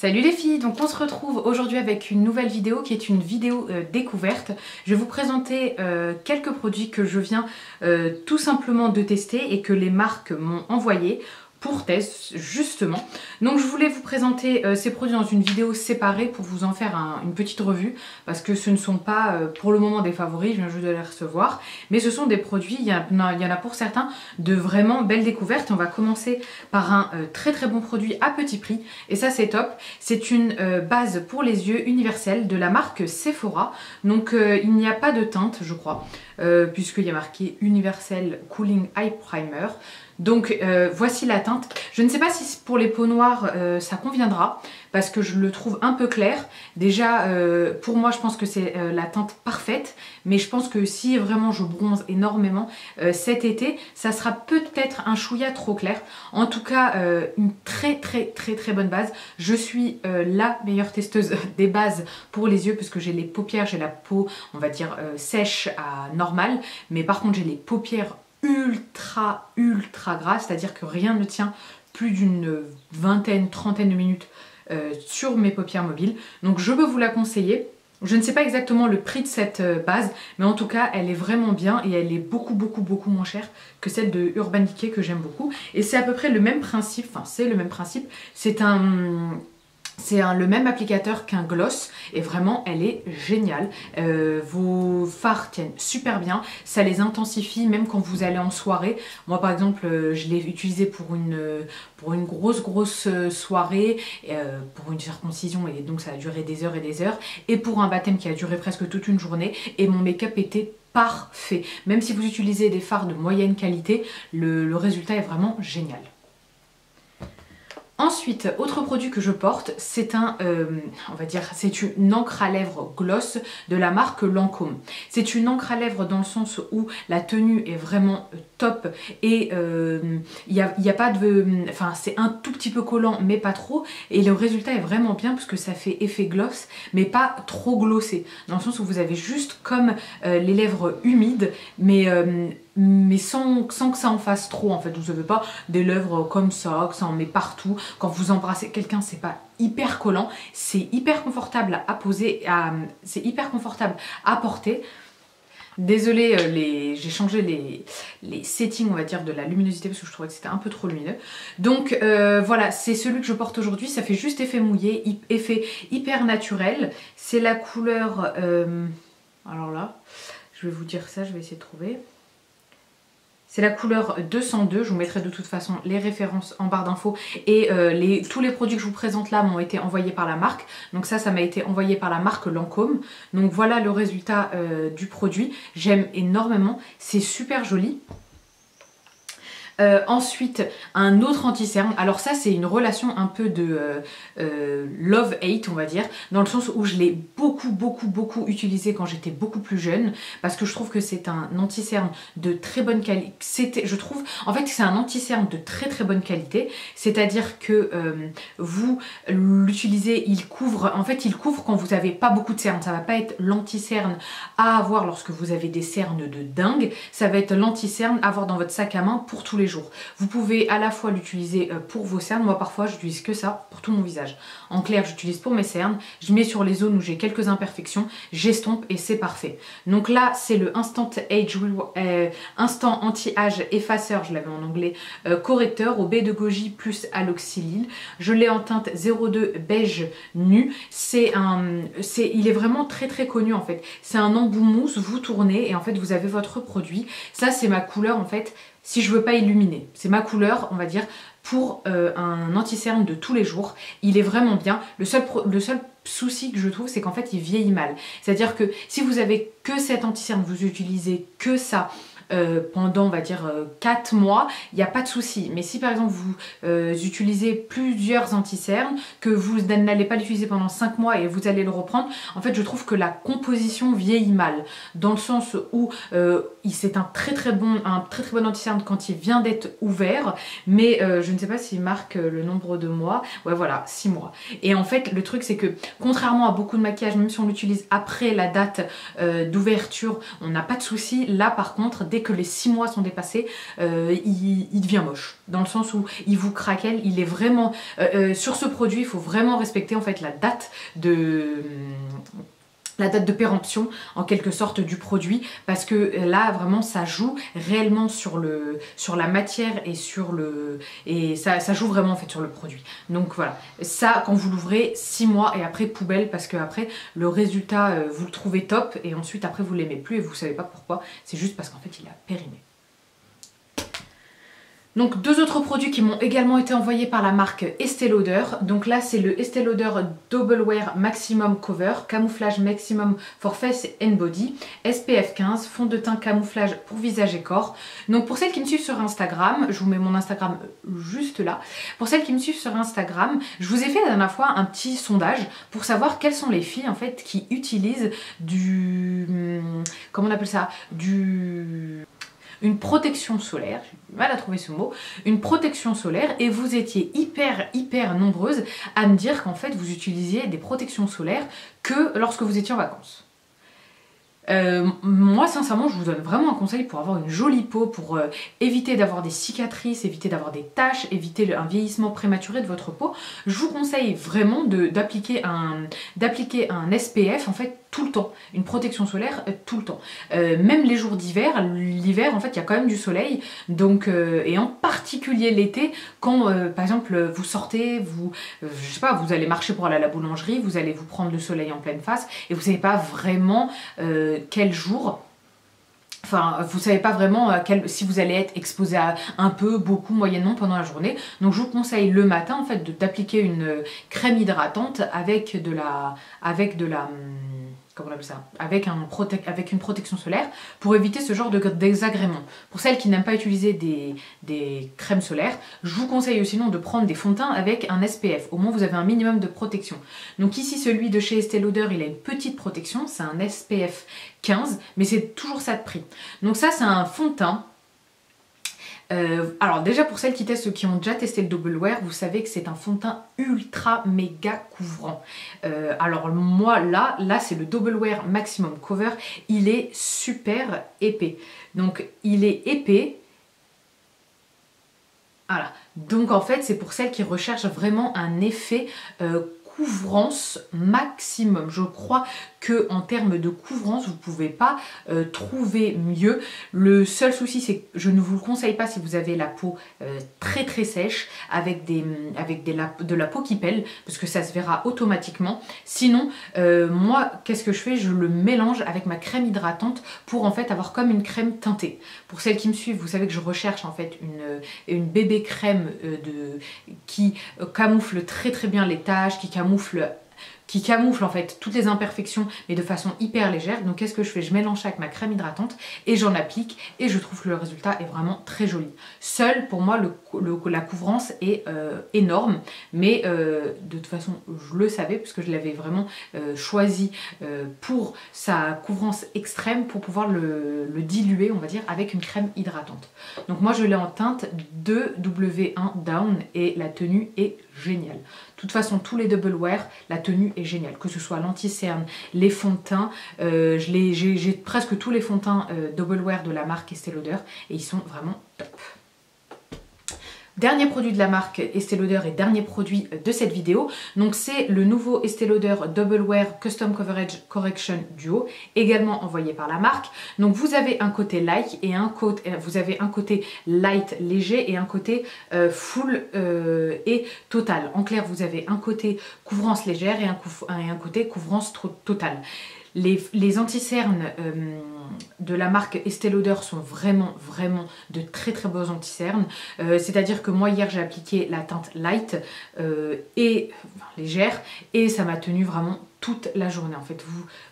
Salut les filles, donc on se retrouve aujourd'hui avec une nouvelle vidéo qui est une vidéo découverte. Je vais vous présenter quelques produits que je viens tout simplement de tester et que les marques m'ont envoyé pour test justement. Donc je voulais vous présenter ces produits dans une vidéo séparée pour vous en faire une petite revue parce que ce ne sont pas pour le moment des favoris, je viens juste de les recevoir, mais ce sont des produits, il y en a pour certains de vraiment belles découvertes. On va commencer par un très bon produit à petit prix et ça c'est top. C'est une base pour les yeux universelle de la marque Sephora. Donc il n'y a pas de teinte je crois puisqu'il y a marqué Universal Cooling Eye Primer. Donc voici la teinte. Je ne sais pas si pour les peaux noires ça conviendra parce que je le trouve un peu clair. Déjà pour moi je pense que c'est la teinte parfaite, mais je pense que si vraiment je bronze énormément cet été, ça sera peut-être un chouïa trop clair. En tout cas une très bonne base. Je suis la meilleure testeuse des bases pour les yeux parce que j'ai les paupières, j'ai la peau on va dire sèche à normale, mais par contre j'ai les paupières ultra gras, c'est-à-dire que rien ne tient plus d'une vingtaine, trentaine de minutes sur mes paupières mobiles. Donc je peux vous la conseiller. Je ne sais pas exactement le prix de cette base, mais en tout cas elle est vraiment bien et elle est beaucoup moins chère que celle de Urban Decay que j'aime beaucoup. Et c'est à peu près le même principe, enfin c'est le même principe, c'est le même applicateur qu'un gloss et vraiment elle est géniale. Vos fards tiennent super bien, ça les intensifie même quand vous allez en soirée. Moi par exemple je l'ai utilisé pour une grosse soirée, pour une circoncision et donc ça a duré des heures et des heures, et pour un baptême qui a duré presque toute une journée et mon make-up était parfait. Même si vous utilisez des fards de moyenne qualité, le résultat est vraiment génial. Ensuite, autre produit que je porte, c'est on va dire, c'est une encre à lèvres gloss de la marque Lancôme. C'est une encre à lèvres dans le sens où la tenue est vraiment top et il y a pas de... Enfin, c'est un tout petit peu collant, mais pas trop. Et le résultat est vraiment bien parce que ça fait effet gloss, mais pas trop glossé. Dans le sens où vous avez juste comme les lèvres humides, mais sans que ça en fasse trop en fait. Vous n'avez pas des lèvres comme ça, que ça en met partout. Quand vous embrassez quelqu'un, c'est pas hyper collant, c'est hyper confortable à poser, c'est hyper confortable à porter. Désolée, j'ai changé les settings on va dire de la luminosité parce que je trouvais que c'était un peu trop lumineux. Donc voilà, c'est celui que je porte aujourd'hui, ça fait juste effet mouillé, effet hyper naturel. C'est la couleur, alors là, je vais vous dire ça, je vais essayer de trouver. C'est la couleur 202, je vous mettrai de toute façon les références en barre d'infos et tous les produits que je vous présente là m'ont été envoyés par la marque. Donc ça m'a été envoyé par la marque Lancôme. Donc voilà le résultat du produit, j'aime énormément, c'est super joli. Ensuite, un autre anti-cerne. Alors ça, c'est une relation un peu de love-hate, on va dire, dans le sens où je l'ai beaucoup utilisé quand j'étais beaucoup plus jeune, parce que je trouve que c'est un anti-cerne de très bonne qualité. Je trouve, en fait, c'est un anti-cerne de très bonne qualité, c'est-à-dire que vous l'utilisez, il couvre quand vous n'avez pas beaucoup de cernes. Ça va pas être l'anti-cerne à avoir lorsque vous avez des cernes de dingue, ça va être l'anti-cerne à avoir dans votre sac à main pour tous les jours. Vous pouvez à la fois l'utiliser pour vos cernes, moi parfois j'utilise que ça pour tout mon visage. En clair, j'utilise pour mes cernes, je mets sur les zones où j'ai quelques imperfections, j'estompe et c'est parfait. Donc là, c'est le Instant Anti-Âge Effaceur, je l'avais en anglais, correcteur au baie de goji plus aloxylil. Je l'ai en teinte 02 beige nu. Il est vraiment très connu en fait. C'est un embout mousse, vous tournez et en fait vous avez votre produit. Ça c'est ma couleur en fait. Si je veux pas illuminer, c'est ma couleur, on va dire, pour un anti-cerne de tous les jours. Il est vraiment bien. Le seul souci que je trouve, c'est qu'en fait, il vieillit mal. C'est-à-dire que si vous avez que cet anti-cerne, vous utilisez que ça pendant, on va dire, 4 mois, il n'y a pas de souci. Mais si par exemple vous utilisez plusieurs anti-cernes, que vous n'allez pas l'utiliser pendant 5 mois et vous allez le reprendre, en fait je trouve que la composition vieillit mal. Dans le sens où c'est un très bon anti-cerne quand il vient d'être ouvert, mais je ne sais pas s'il marque le nombre de mois. Ouais voilà, 6 mois. Et en fait le truc c'est que contrairement à beaucoup de maquillage, même si on l'utilise après la date d'ouverture, on n'a pas de souci. Là par contre, dès que les 6 mois sont dépassés, il devient moche. Dans le sens où il vous craquelle, il est vraiment... sur ce produit, il faut vraiment respecter en fait la date de péremption en quelque sorte du produit, parce que là vraiment ça joue réellement sur la matière et ça joue vraiment en fait sur le produit. Donc voilà, ça quand vous l'ouvrez 6 mois et après poubelle, parce que après le résultat vous le trouvez top et ensuite après vous l'aimez plus et vous savez pas pourquoi, c'est juste parce qu'en fait il a périmé. Donc 2 autres produits qui m'ont également été envoyés par la marque Estée Lauder. Donc là c'est le Estée Lauder Double Wear Maximum Cover, camouflage maximum for face and body, SPF 15, fond de teint camouflage pour visage et corps. Donc pour celles qui me suivent sur Instagram, je vous mets mon Instagram juste là. Pour celles qui me suivent sur Instagram, je vous ai fait la dernière fois un petit sondage pour savoir quelles sont les filles en fait qui utilisent comment on appelle ça, une protection solaire, j'ai du mal à trouver ce mot, une protection solaire, et vous étiez hyper nombreuses à me dire qu'en fait vous utilisiez des protections solaires que lorsque vous étiez en vacances. Moi sincèrement je vous donne vraiment un conseil pour avoir une jolie peau, pour éviter d'avoir des cicatrices, éviter d'avoir des taches, éviter un vieillissement prématuré de votre peau. Je vous conseille vraiment d'appliquer un SPF en fait tout le temps, une protection solaire tout le temps. Même les jours d'hiver, l'hiver en fait il y a quand même du soleil, donc et en particulier l'été quand par exemple vous sortez, je sais pas, vous allez marcher pour aller à la boulangerie, vous allez vous prendre le soleil en pleine face et vous savez pas vraiment quel jour, enfin vous savez pas vraiment si vous allez être exposé à un peu, beaucoup, moyennement pendant la journée. Donc je vous conseille le matin en fait d'appliquer une crème hydratante avec comment on appelle ça, avec une protection solaire pour éviter ce genre de désagréments. Pour celles qui n'aiment pas utiliser des crèmes solaires, je vous conseille aussi de prendre des fonds de teint avec un SPF. Au moins vous avez un minimum de protection. Donc ici celui de chez Estée Lauder, il a une petite protection, c'est un SPF 15, mais c'est toujours ça de prix. Donc ça c'est un fond de teint. Alors déjà pour celles qui ont déjà testé le Double Wear, vous savez que c'est un fond de teint ultra méga couvrant. Alors moi là c'est le Double Wear Maximum Cover, il est super épais. Donc il est épais. Voilà. Donc en fait c'est pour celles qui recherchent vraiment un effet couvrance maximum. Je crois que en termes de couvrance, vous ne pouvez pas trouver mieux. Le seul souci, c'est que je ne vous le conseille pas si vous avez la peau très sèche, avec de la peau qui pèle, parce que ça se verra automatiquement. Sinon, moi, qu'est-ce que je fais? Je le mélange avec ma crème hydratante pour en fait avoir comme une crème teintée. Pour celles qui me suivent, vous savez que je recherche en fait une bébé crème qui camoufle très bien les taches, qui camoufle en fait toutes les imperfections mais de façon hyper légère. Donc qu'est-ce que je fais? Je mélange ça avec ma crème hydratante et j'en applique et je trouve que le résultat est vraiment très joli. Seul pour moi la couvrance est énorme, mais de toute façon je le savais puisque je l'avais vraiment choisi pour sa couvrance extrême pour pouvoir le diluer on va dire avec une crème hydratante. Donc moi je l'ai en teinte 2W1 Down et la tenue est géniale. De toute façon tous les Double Wear, la tenue est géniale, que ce soit l'anti-cerne, les fonds de teint, j'ai presque tous les fonds de teint Double Wear de la marque Estée Lauder et ils sont vraiment top. Dernier produit de la marque Estée Lauder et dernier produit de cette vidéo, donc c'est le nouveau Estée Lauder Double Wear Custom Coverage Correction Duo, également envoyé par la marque. Donc vous avez un côté light et vous avez un côté light léger et un côté full et total. En clair, vous avez un côté couvrance légère et un côté couvrance totale. Les anti-cernes de la marque Estée Lauder sont vraiment de très beaux anti-cernes. C'est-à-dire que moi hier j'ai appliqué la teinte light et légère et ça m'a tenu vraiment toute la journée. En fait,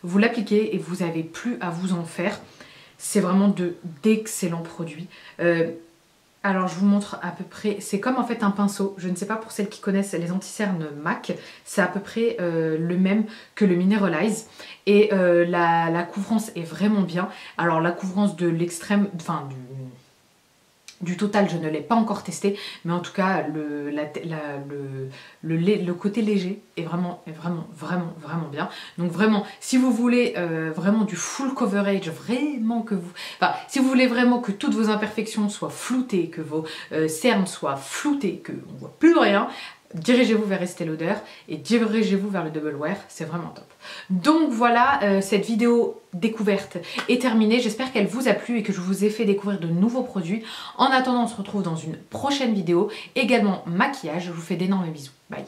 vous l'appliquez et vous n'avez plus à vous en faire. C'est vraiment d'excellents produits. Alors je vous montre à peu près, c'est comme en fait un pinceau, je ne sais pas pour celles qui connaissent les anti-cernes MAC, c'est à peu près le même que le Mineralize et la couvrance est vraiment bien. Alors la couvrance de l'extrême, enfin Du Total, je ne l'ai pas encore testé, mais en tout cas, le côté léger est vraiment bien. Donc vraiment, si vous voulez vraiment du full coverage, vraiment que vous... Enfin, si vous voulez vraiment que toutes vos imperfections soient floutées, que vos cernes soient floutées, qu'on ne voit plus rien, dirigez-vous vers Estée Lauder et dirigez-vous vers le Double Wear, c'est vraiment top. Donc voilà, cette vidéo découverte est terminée. J'espère qu'elle vous a plu et que je vous ai fait découvrir de nouveaux produits. En attendant, on se retrouve dans une prochaine vidéo, également maquillage. Je vous fais d'énormes bisous. Bye.